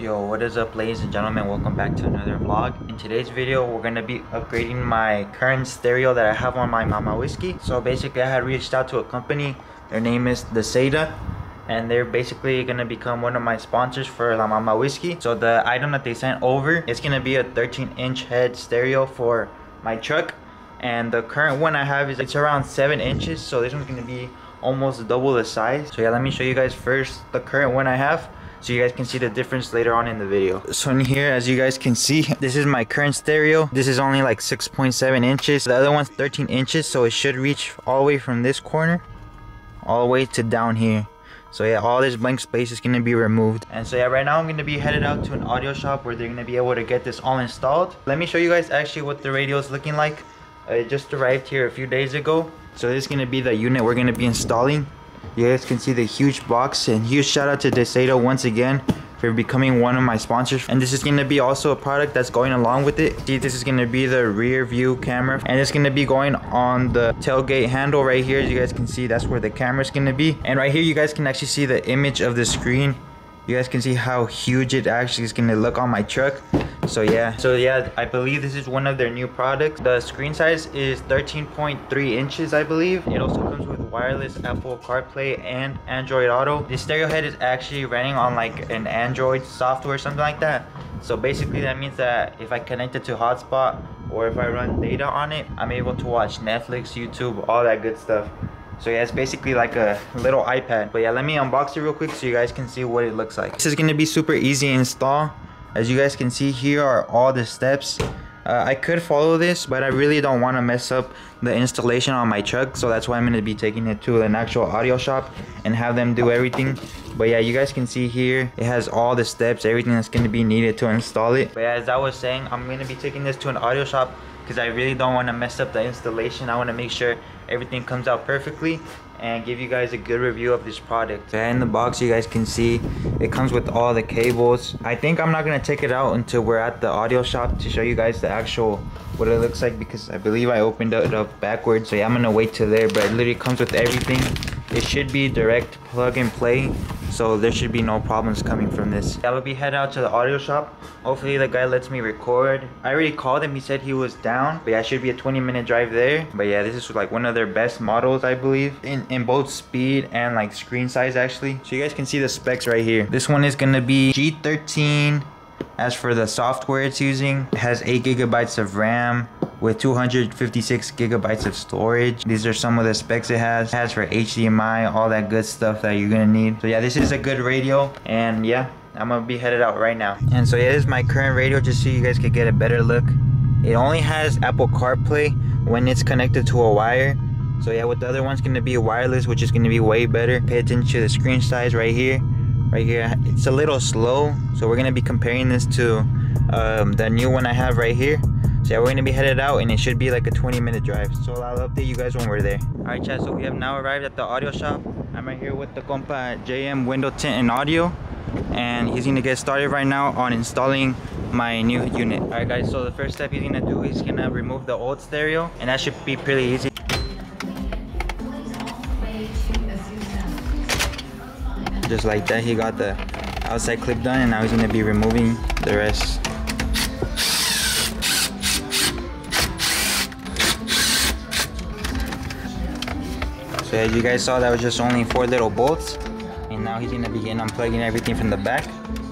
Yo, what is up, ladies and gentlemen? Welcome back to another vlog. In today's video, we're gonna be upgrading my current stereo that I have on my Mamawhiski. So basically, I had reached out to a company. Their name is Dasaita, and they're basically gonna become one of my sponsors for lamamawhiski. So the item that they sent over is gonna be a 13-inch head stereo for my truck, and the current one I have it's around 7 inches. So this one's gonna be almost double the size. So yeah, let me show you guys first the current one I have, so you guys can see the difference later on in the video. So in here, as you guys can see, this is my current stereo. This is only like 6.7 inches. The other one's 13 inches, so it should reach all the way from this corner all the way to down here. So yeah, all this blank space is going to be removed. And so yeah, right now I'm going to be headed out to an audio shop where they're going to be able to get this all installed. Let me show you guys actually what the radio is looking like. It just arrived here a few days ago. So this is going to be the unit we're going to be installing. You guys can see the huge box, and huge shout out to Dasaita once again for becoming one of my sponsors. And this is going to be also a product that's going along with it. See, this is going to be the rear view camera, and it's going to be going on the tailgate handle right here. As you guys can see, that's where the camera is going to be. And right here you guys can actually see the image of the screen. You guys can see how huge it actually is going to look on my truck. So yeah, I believe this is one of their new products. The screen size is 13.3 inches, I believe. It also comes with wireless Apple CarPlay and Android Auto. The stereo head is actually running on like an Android software or something like that. So basically that means that if I connect it to hotspot or if I run data on it, I'm able to watch Netflix, YouTube, all that good stuff. So yeah, it's basically like a little iPad. But yeah, let me unbox it real quick so you guys can see what it looks like. This is going to be super easy to install. As you guys can see, here are all the steps. I could follow this, but I really don't want to mess up the installation on my truck. So that's why I'm going to be taking it to an actual audio shop and have them do everything. But yeah, you guys can see here, it has all the steps, everything that's going to be needed to install it. But yeah, as I was saying, I'm going to be taking this to an audio shop because I really don't want to mess up the installation. I want to make sure everything comes out perfectly and give you guys a good review of this product. In the box, you guys can see it comes with all the cables. I think I'm not going to take it out until we're at the audio shop to show you guys the actual what it looks like, because I believe I opened it up backwards. So yeah, I'm going to wait till there, but it literally comes with everything. It should be direct plug and play, so there should be no problems coming from this. I will be heading out to the audio shop. Hopefully the guy lets me record. I already called him, he said he was down, but yeah, it should be a 20-minute drive there. But yeah, this is like one of their best models, I believe, in both speed and like screen size actually. So you guys can see the specs right here. This one is gonna be G13. As for the software it's using, it has 8 gigabytes of RAM with 256 gigabytes of storage. These are some of the specs it has. It has for HDMI, all that good stuff that you're gonna need. So yeah, this is a good radio, and yeah, I'm gonna be headed out right now. And so yeah, this is my current radio, just so you guys could get a better look. It only has Apple CarPlay when it's connected to a wire. So yeah, with the other one's gonna be wireless, which is gonna be way better. Pay attention to the screen size right here. Right here, it's a little slow, so we're gonna be comparing this to the new one I have right here. So yeah, we're gonna be headed out, and it should be like a 20-minute drive. So I'll update you guys when we're there. All right, chat. So we have now arrived at the audio shop. I'm right here with the compa JM window tint and audio, and he's gonna get started right now on installing my new unit. All right, guys. So the first step he's gonna do is gonna remove the old stereo, and that should be pretty easy. Just like that, he got the outside clip done, and now he's going to be removing the rest. So as you guys saw, that was just only 4 little bolts, and now he's going to begin unplugging everything from the back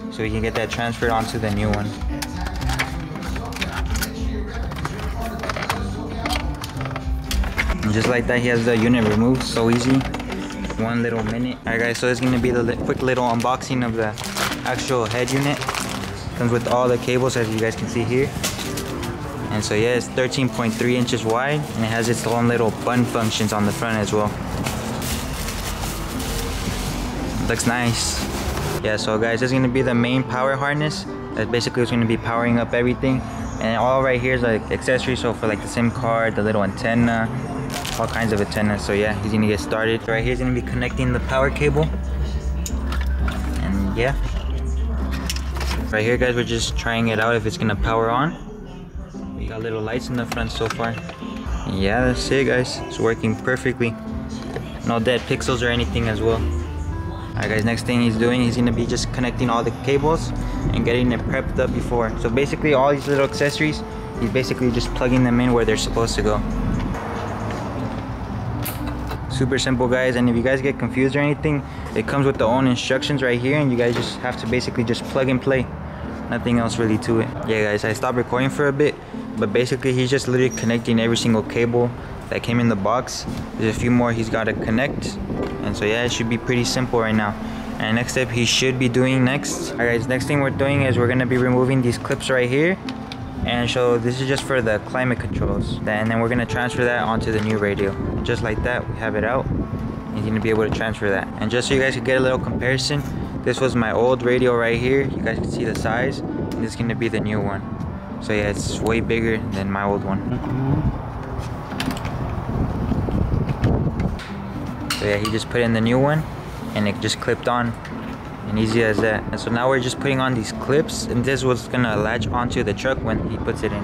so he can get that transferred onto the new one. And just like that, he has the unit removed. So easy. 1 little minute. Alright guys, so it's going to be the quick little unboxing of the actual head unit. Comes with all the cables, as you guys can see here. And so yeah, it's 13.3 inches wide, and it has its own little button functions on the front as well. Looks nice. Yeah, so guys, this is going to be the main power harness. That basically is going to be powering up everything. And all right here is like accessories, so for like the SIM card, the little antenna, all kinds of antennas. So yeah, he's gonna get started. Right here is gonna be connecting the power cable, and yeah, right here guys, we're just trying it out if it's gonna power on. We got little lights in the front so far. Yeah, that's it guys, it's working perfectly. No dead pixels or anything as well. Alright guys, next thing he's doing, he's gonna be just connecting all the cables, and getting it prepped up before. So basically all these little accessories, he's basically just plugging them in where they're supposed to go. Super simple, guys. And if you guys get confused or anything, it comes with the own instructions right here, and you guys just have to basically just plug and play. Nothing else really to it. Yeah, guys, I stopped recording for a bit, but basically he's just literally connecting every single cable that came in the box. There's a few more he's got to connect, and so yeah, it should be pretty simple right now. And next step he should be doing next. Alright guys, next thing we're doing is we're gonna be removing these clips right here. And so this is just for the climate controls. And then we're gonna transfer that onto the new radio. And just like that, we have it out. You're gonna be able to transfer that. And just so you guys can get a little comparison, this was my old radio right here. You guys can see the size. And this is gonna be the new one. So yeah, it's way bigger than my old one. So yeah, he just put in the new one and it just clipped on, and easy as that. And so now we're just putting on these clips, and this was gonna latch onto the truck when he puts it in.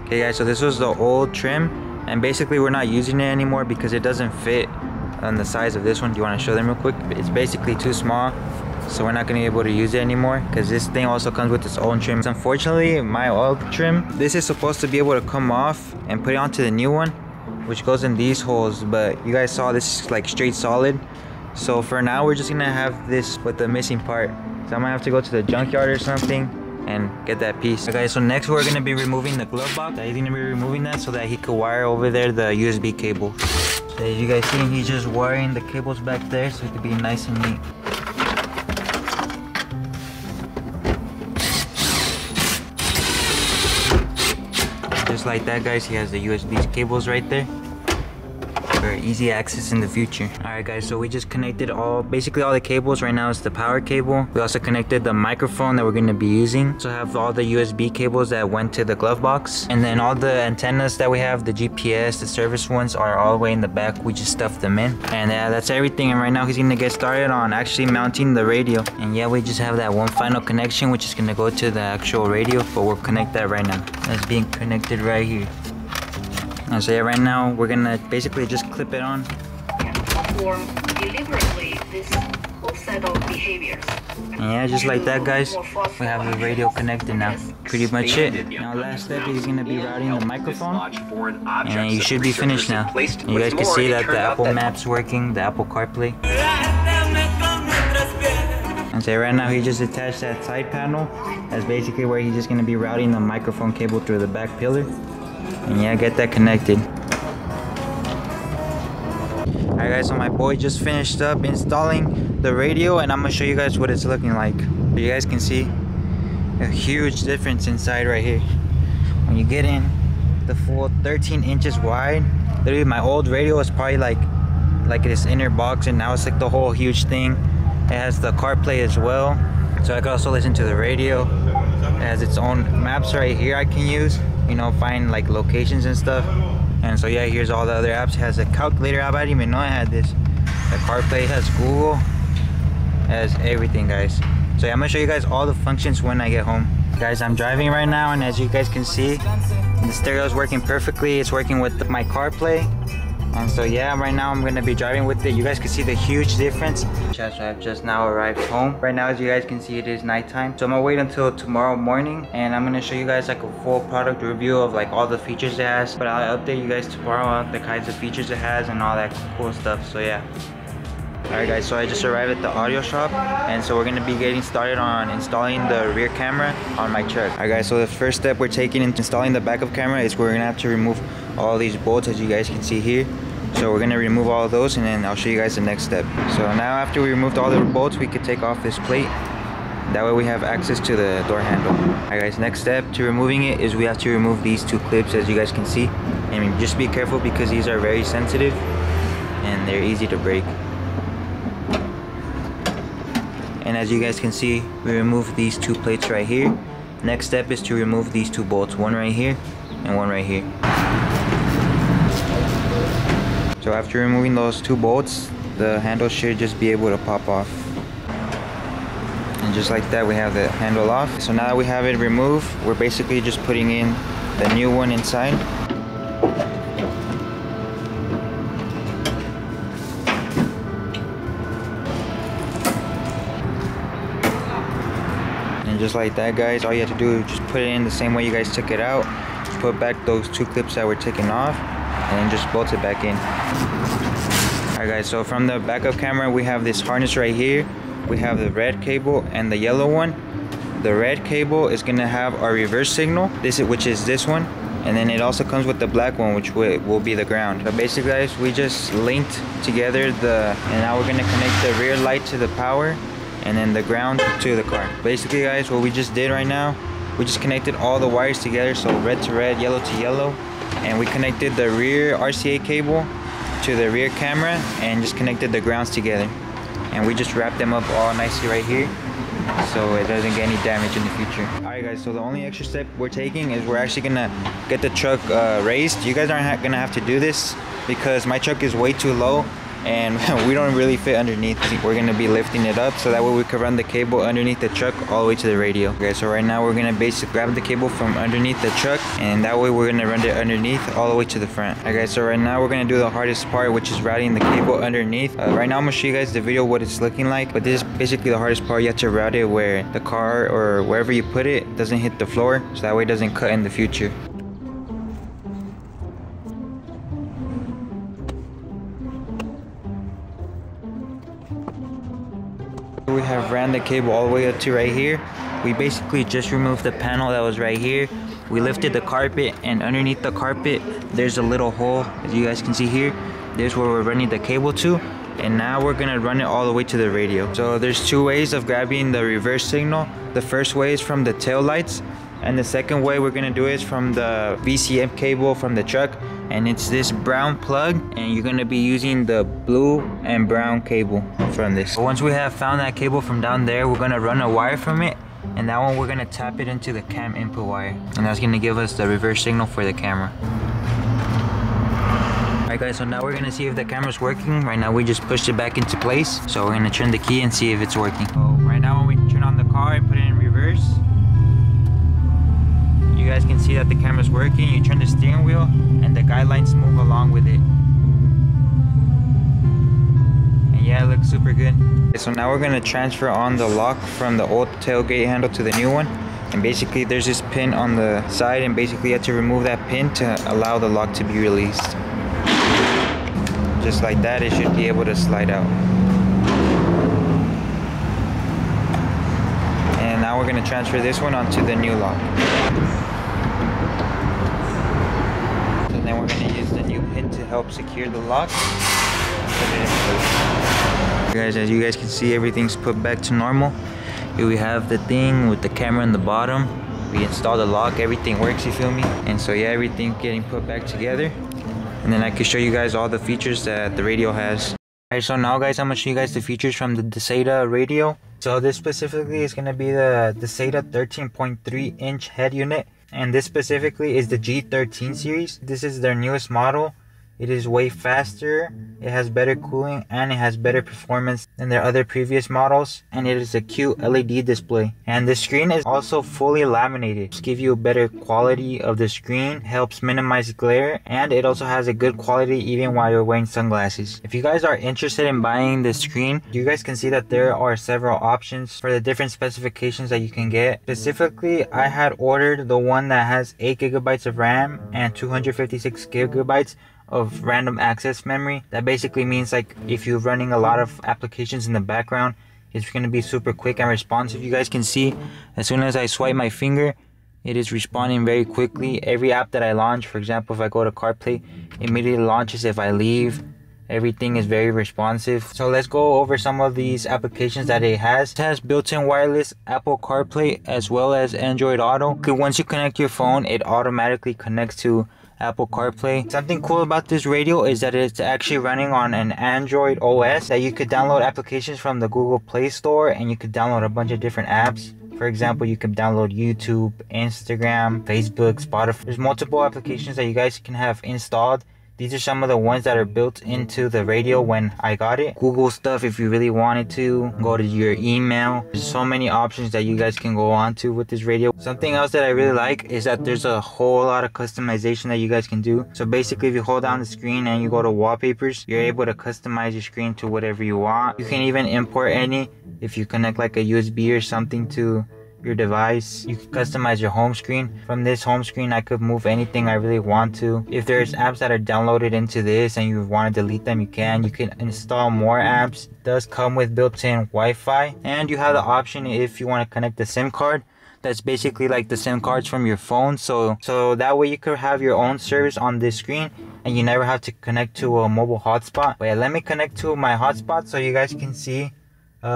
Okay guys, so this was the old trim, and basically we're not using it anymore because it doesn't fit on the size of this one. Do you want to show them real quick? It's basically too small, so we're not going to be able to use it anymore because this thing also comes with its own trim. Unfortunately, my old trim, this is supposed to be able to come off and put it onto the new one, which goes in these holes, but you guys saw this is like straight solid. So for now, we're just gonna have this with the missing part. So I'm gonna have to go to the junkyard or something and get that piece. Okay, so next we're gonna be removing the glove box. He's gonna be removing that so that he could wire over there the USB cable. So as you guys see, he's just wiring the cables back there so it could be nice and neat. Just like that, guys, he has the USB cables right there for easy access in the future. Alright guys, so we just connected basically all the cables. Right now it's the power cable. We also connected the microphone that we're going to be using. So I have all the USB cables that went to the glove box, and then all the antennas that we have, the GPS, the service ones, are all the way in the back. We just stuffed them in, and that's everything. And right now he's going to get started on actually mounting the radio. And yeah, we just have that one final connection, which is going to go to the actual radio, but we'll connect that right now. That's being connected right here. And so yeah, right now we're gonna basically just clip it on. Perform deliberately this whole set of behaviors. And yeah, just like that, guys, we have the radio connected now. Pretty much it. Now last step is gonna be routing the microphone, and you should be finished now. And you guys can see that the Apple Map's working, the Apple CarPlay. And so right now he just attached that side panel. That's basically where he's just gonna be routing the microphone cable through the back pillar. And yeah, get that connected. Alright guys, so my boy just finished up installing the radio, and I'm gonna show you guys what it's looking like. You guys can see a huge difference inside right here. When you get in, the full 13 inches wide. Literally my old radio was probably like this inner box, and now it's like the whole huge thing. It has the CarPlay as well, so I can also listen to the radio. It has its own maps right here I can use, you know, find like locations and stuff. And so yeah, here's all the other apps. It has a calculator app. I didn't even know I had this. The CarPlay has Google, has everything, guys. So yeah, I'm gonna show you guys all the functions when I get home. Guys, I'm driving right now, and as you guys can see, the stereo is working perfectly. It's working with my CarPlay. And so yeah, right now I'm gonna be driving with it. You guys can see the huge difference. So I've just now arrived home. Right now, as you guys can see, it is nighttime. So I'm gonna wait until tomorrow morning, and I'm gonna show you guys like a full product review of like all the features it has. But I'll update you guys tomorrow on the kinds of features it has and all that cool stuff. So yeah. Alright guys, so I just arrived at the audio shop, and so we're going to be getting started on installing the rear camera on my truck. Alright guys, so the first step we're taking in installing the backup camera is we're going to have to remove all these bolts, as you guys can see here. So we're going to remove all of those, and then I'll show you guys the next step. So now after we removed all the bolts, we could take off this plate. That way we have access to the door handle. Alright guys, next step to removing it is we have to remove these two clips, as you guys can see. And just be careful because these are very sensitive and they're easy to break. And as you guys can see, we removed these two plates right here. Next step is to remove these two bolts, one right here and one right here. So after removing those two bolts, the handle should just be able to pop off. And just like that, we have the handle off. So now that we have it removed, we're basically just putting in the new one inside. And just like that, guys, all you have to do is just put it in the same way you guys took it out. Just put back those 2 clips that were taken off and then just bolt it back in. Alright guys, so from the backup camera we have this harness right here. We have the red cable and the yellow one. The red cable is going to have our reverse signal, which is this one. And then it also comes with the black one, which will be the ground. But basically, guys, we just linked together and now we're gonna connect the rear light to the power and then the ground to the car. Basically, guys, what we just did right now, we just connected all the wires together, so red to red, yellow to yellow, and we connected the rear RCA cable to the rear camera and just connected the grounds together. And we just wrapped them up all nicely right here, so it doesn't get any damage in the future. Alright guys, so the only extra step we're taking is we're actually gonna get the truck raised. You guys aren't gonna have to do this because my truck is way too low and we don't really fit underneath. We're gonna be lifting it up so that way we can run the cable underneath the truck all the way to the radio. Okay, so right now we're gonna basically grab the cable from underneath the truck and that way we're gonna run it underneath all the way to the front. Okay, so right now we're gonna do the hardest part, which is routing the cable underneath. Right now I'm gonna show you guys the video what it's looking like, but this is basically the hardest part. You have to route it where the car or wherever you put it doesn't hit the floor, so that way it doesn't cut in the future. We have ran the cable all the way up to right here. We basically just removed the panel that was right here. We lifted the carpet, and underneath the carpet there's a little hole, as you guys can see here. There's where we're running the cable to, and now we're gonna run it all the way to the radio. So there's 2 ways of grabbing the reverse signal. The first way is from the tail lights, and the second way we're gonna do is from the VCM cable from the truck, and it's this brown plug, and you're gonna be using the blue and brown cable from this. Once we have found that cable from down there, we're gonna run a wire from it, and that one we're gonna tap it into the cam input wire, and that's gonna give us the reverse signal for the camera. Alright guys, so now we're gonna see if the camera's working. Right now we just pushed it back into place, so we're gonna turn the key and see if it's working. So right now when we turn on the car and put it in reverse, you guys can see that the camera's working. You turn the steering wheel and the guidelines move along with it. And yeah, it looks super good. Okay, so now we're gonna transfer on the lock from the old tailgate handle to the new one. And basically there's this pin on the side, and basically you have to remove that pin to allow the lock to be released. Just like that, it should be able to slide out. And now we're gonna transfer this one onto the new lock. So then we're gonna use the new pin to help secure the lock and put it in place. Guys, as you guys can see, everything's put back to normal. Here we have the thing with the camera in the bottom. We installed the lock, everything works, you feel me? And so yeah, everything's getting put back together. And then I can show you guys all the features that the radio has. Alright, so now guys, I'm gonna show you guys the features from the Dasaita radio. So this specifically is gonna be the Dasaita 13.3 inch head unit. And this specifically is the G13 series. This is their newest model. It is way faster, it has better cooling, and it has better performance than their other previous models. And it is a cute LED display. And the screen is also fully laminated to give you a better quality of the screen, helps minimize glare, and it also has a good quality even while you're wearing sunglasses. If you guys are interested in buying this screen, you guys can see that there are several options for the different specifications that you can get. Specifically, I had ordered the one that has 8 GB of RAM and 256 GB of random access memory. That basically means like if you're running a lot of applications in the background, it's going to be super quick and responsive. You guys can see as soon as I swipe my finger, it is responding very quickly. Every app that I launch, for example, if I go to CarPlay, it immediately launches. If I leave, everything is very responsive. So let's go over some of these applications that it has. It has built-in wireless Apple CarPlay as well as Android Auto. Once you connect your phone, it automatically connects to Apple CarPlay. Something cool about this radio is that it's actually running on an Android OS, that you could download applications from the Google Play Store, and you could download a bunch of different apps. For example, you can download YouTube, Instagram, Facebook, Spotify. There's multiple applications that you guys can have installed. These are some of the ones that are built into the radio when I got it. Google stuff if you really wanted to. Go to your email. There's so many options that you guys can go on to with this radio. Something else that I really like is that there's a whole lot of customization that you guys can do. So basically, if you hold down the screen and you go to wallpapers, you're able to customize your screen to whatever you want. You can even import any if you connect like a USB or something to your device. You can customize your home screen. From this home screen, I could move anything I really want to. If there's apps that are downloaded into this and you want to delete them, you can. You can install more apps. It does come with built-in Wi-Fi, and you have the option if you want to connect the SIM card. That's basically like the SIM cards from your phone, so that way you could have your own service on this screen and you never have to connect to a mobile hotspot. But yeah, let me connect to my hotspot so you guys can see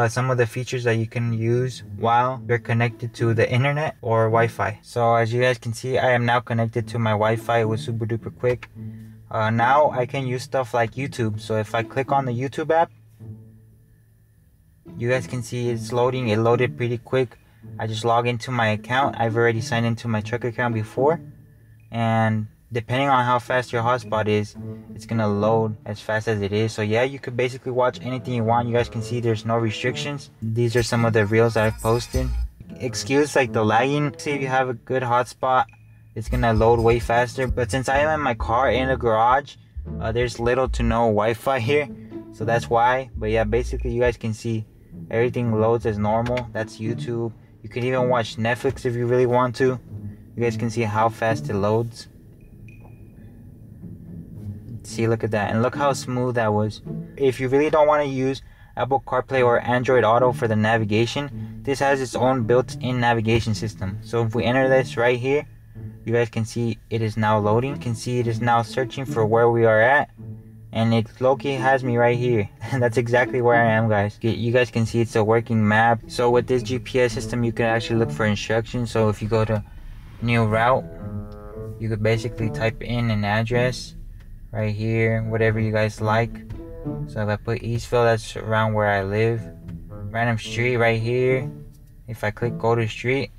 some of the features that you can use while you're connected to the internet or Wi-Fi. So as you guys can see, I am now connected to my Wi-Fi. It was super duper quick. Now I can use stuff like YouTube. So if I click on the YouTube app, you guys can see it's loading. It loaded pretty quick. I just log into my account. I've already signed into my truck account before, and depending on how fast your hotspot is, it's gonna load as fast as it is. So yeah, you could basically watch anything you want. You guys can see there's no restrictions. These are some of the reels that I've posted. Excuse like the lagging. See, if you have a good hotspot, it's gonna load way faster. But since I am in my car in the garage, there's little to no Wi-Fi here, so that's why. But yeah, basically you guys can see everything loads as normal. That's YouTube. You can even watch Netflix if you really want to. You guys can see how fast it loads. See, look at that. And look how smooth that was. If you really don't want to use Apple CarPlay or Android Auto for the navigation, this has its own built-in navigation system. So if we enter this right here, you guys can see it is now loading. You can see it is now searching for where we are at. And it low-key has me right here. That's exactly where I am, guys. You guys can see it's a working map. So with this GPS system, you can actually look for instructions. So if you go to new route, you could basically type in an address right here, whatever you guys like. So if I put Eastville, that's around where I live. Random street right here. If I click go to street,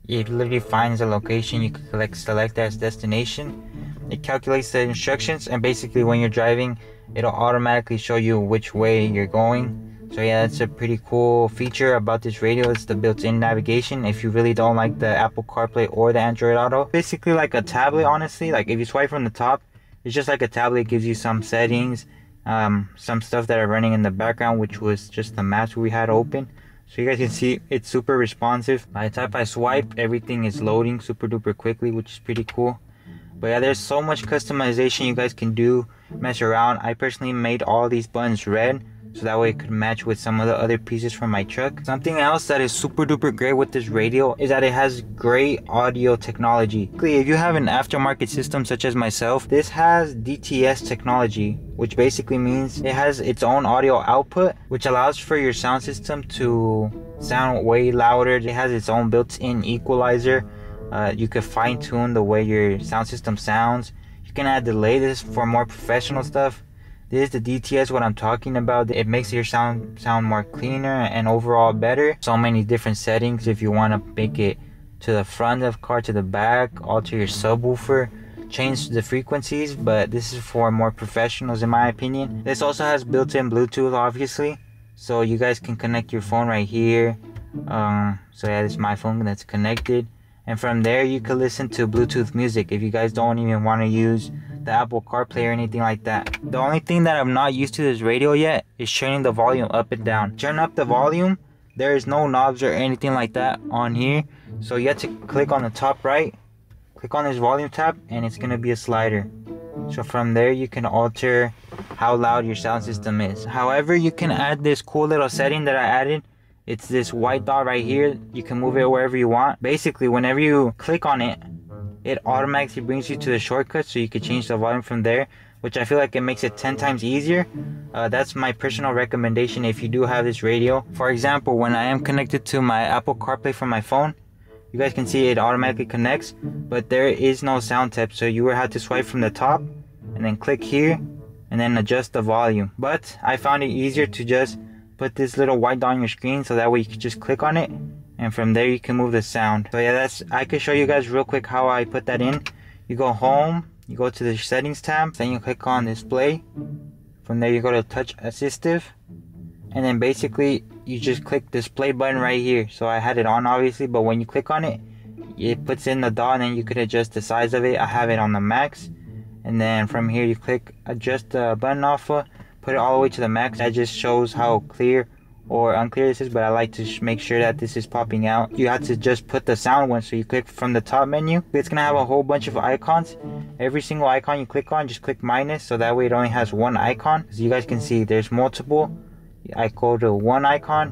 it literally finds a location. You can select as destination. It calculates the instructions, and basically when you're driving, it'll automatically show you which way you're going. So yeah, that's a pretty cool feature about this radio. It's the built-in navigation. If you really don't like the Apple CarPlay or the Android Auto, basically like a tablet, honestly. Like if you swipe from the top, it's just like a tablet. It gives you some settings, some stuff that are running in the background, which was just the maps we had open. So you guys can see it's super responsive. By the time I swipe, everything is loading super duper quickly, which is pretty cool. But yeah, there's so much customization you guys can do, mess around. I personally made all these buttons red, so that way it could match with some of the other pieces from my truck. Something else that is super duper great with this radio is that it has great audio technology. If you have an aftermarket system such as myself, this has DTS technology, which basically means it has its own audio output, which allows for your sound system to sound way louder. It has its own built-in equalizer. You can fine-tune the way your sound system sounds. You can add delay. This for more professional stuff. This is the DTS, what I'm talking about. It makes your sound more cleaner and overall better. So many different settings. If you want to make it to the front of the car, to the back, alter your subwoofer, change the frequencies, but this is for more professionals in my opinion. This also has built-in Bluetooth, obviously, so you guys can connect your phone right here. So yeah, this is my phone that's connected. And from there, you can listen to Bluetooth music if you guys don't even want to use the Apple CarPlay or anything like that. The only thing that I'm not used to this radio yet is turning the volume up and down. Turn up the volume, there is no knobs or anything like that on here. So you have to click on the top right, click on this volume tab, and it's going to be a slider. So from there, you can alter how loud your sound system is. However, you can add this cool little setting that I added. It's this white dot right here. You can move it wherever you want. Basically, whenever you click on it, it automatically brings you to the shortcut, so you can change the volume from there, which I feel like it makes it 10 times easier. That's my personal recommendation if you do have this radio. For example, when I am connected to my Apple CarPlay from my phone, you guys can see it automatically connects, but there is no sound tap, so you will have to swipe from the top and then click here and then adjust the volume. But I found it easier to just put this little white dot on your screen, so that way you can just click on it, and from there you can move the sound. So yeah, I can show you guys real quick how I put that in. You go home, you go to the settings tab, then you click on display. From there you go to touch assistive, and then basically you just click display button right here. So I had it on obviously, but when you click on it, it puts in the dot, and then you could adjust the size of it. I have it on the max, and then from here you click adjust the button alpha, put it all the way to the max. That just shows how clear or unclear this is, but I like to make sure that this is popping out. You have to just put the sound one, so you click from the top menu. It's gonna have a whole bunch of icons. Every single icon you click on, just click minus, so that way it only has one icon. As you guys can see, there's multiple. I go to one icon,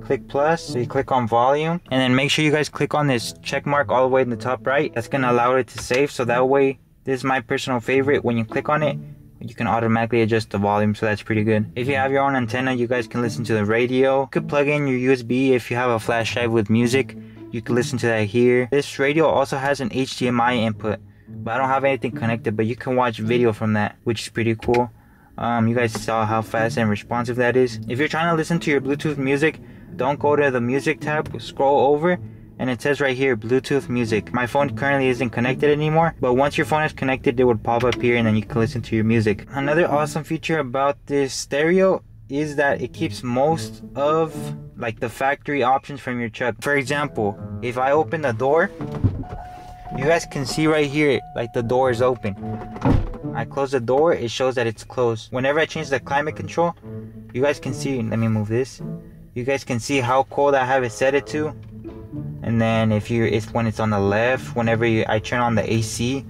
click plus, so you click on volume, and then make sure you guys click on this check mark all the way in the top right. That's gonna allow it to save, so that way, this is my personal favorite. When you click on it, you can automatically adjust the volume, so that's pretty good. If you have your own antenna, you guys can listen to the radio. You could plug in your USB if you have a flash drive with music. You can listen to that here. This radio also has an HDMI input, but I don't have anything connected, but you can watch video from that, which is pretty cool. You guys saw how fast and responsive that is. If you're trying to listen to your Bluetooth music, don't go to the music tab, scroll over, and it says right here Bluetooth music. My phone currently isn't connected anymore, but once your phone is connected, it would pop up here and then you can listen to your music. Another awesome feature about this stereo is that it keeps most of like the factory options from your truck. For example, if I open the door, you guys can see right here like the door is open. I close the door, it shows that it's closed. Whenever I change the climate control, you guys can see, let me move this. You guys can see how cold I have it set it to. And then when it's on the left, whenever I turn on the AC,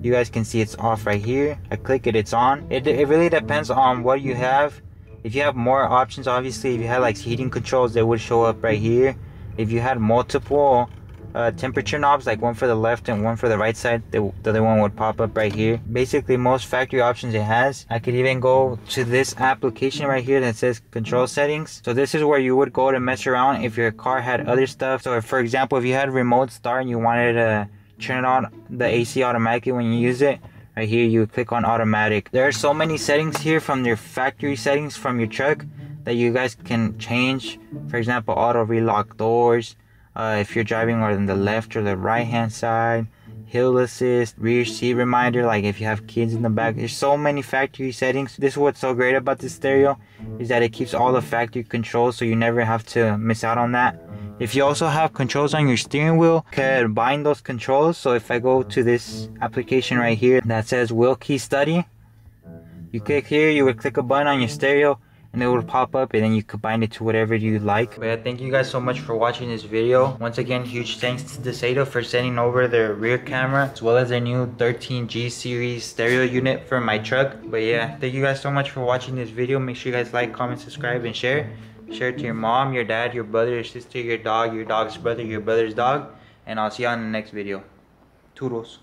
you guys can see it's off right here. I click it, it's on. It really depends on what you have. If you have more options, obviously, if you had like heating controls, they would show up right here. If you had multiple temperature knobs, like one for the left and one for the right side, the other one would pop up right here. Basically, most factory options it has. I could even go to this application right here that says control settings. So this is where you would go to mess around if your car had other stuff. So if, for example, if you had remote start and you wanted to turn on the AC automatically when you use it, right here you click on automatic. There are so many settings here from your factory settings from your truck that you guys can change. For example, auto relock doors. If you're driving on the left or the right hand side, hill assist, rear seat reminder, like if you have kids in the back. There's so many factory settings. This is what's so great about this stereo, is that it keeps all the factory controls, so you never have to miss out on that. If you also have controls on your steering wheel, you can bind those controls. So if I go to this application right here that says wheel key study, you click here, you would click a button on your stereo, and it will pop up, and then you combine it to whatever you like. But yeah, thank you guys so much for watching this video. Once again, huge thanks to Dasaita for sending over their rear camera, as well as their new 13G series stereo unit for my truck. But yeah, thank you guys so much for watching this video. Make sure you guys like, comment, subscribe, and share. Share it to your mom, your dad, your brother, your sister, your dog, your dog's brother, your brother's dog. And I'll see you on the next video. Toodles.